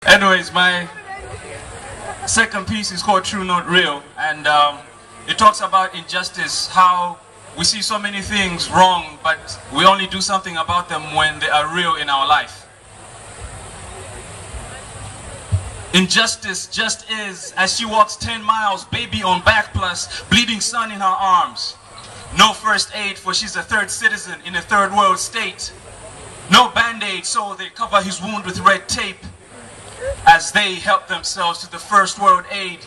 Anyways, my second piece is called True Not Real, and it talks about injustice, how we see so many things wrong, but we only do something about them when they are real in our life. Injustice just is as she walks 10 miles, baby on back plus, bleeding son in her arms. No first aid, for she's a third citizen in a third world state. No band-aid, so they cover his wound with red tape as they help themselves to the first world aid,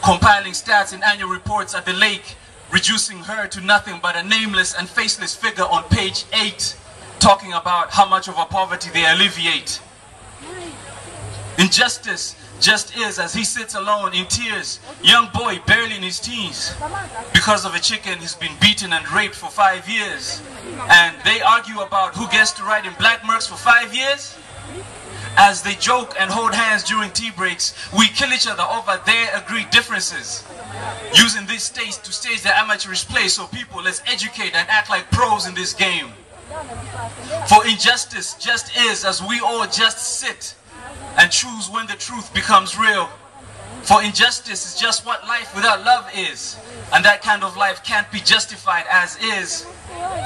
compiling stats in annual reports at the lake, reducing her to nothing but a nameless and faceless figure on page 8, talking about how much of our poverty they alleviate. Injustice just is as he sits alone in tears, young boy barely in his teens. Because of a chicken, he's been beaten and raped for 5 years. And they argue about who gets to ride in black Mercs for 5 years. As they joke and hold hands during tea breaks, we kill each other over their agreed differences. Using this stage to stage their amateurish play, so people, let's educate and act like pros in this game. For injustice just is as we all just sit and choose when the truth becomes real. For injustice is just what life without love is, and that kind of life can't be justified as is.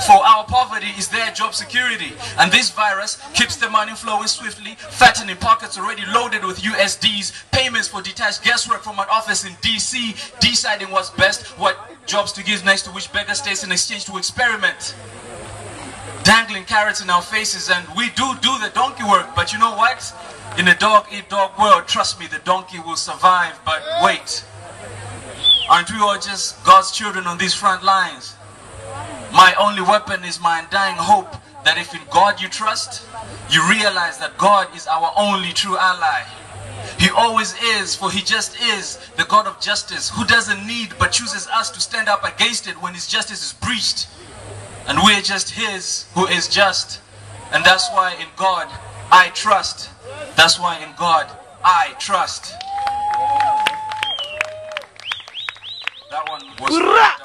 For our poverty is their job security, and this virus keeps the money flowing swiftly, fattening pockets already loaded with USDs, payments for detached guesswork from an office in DC, deciding what's best, what jobs to give next to which beggar states in exchange to experiment. Dangling carrots in our faces, and we do the donkey work, but you know what? In a dog-eat-dog world, trust me, the donkey will survive, but wait. Aren't we all just God's children on these front lines? My only weapon is my undying hope that if in God you trust, you realize that God is our only true ally. He always is, for he just is the God of justice, who doesn't need but chooses us to stand up against it when his justice is breached. And we're just his who is just. And that's why in God I trust. That's why in God I trust. That one was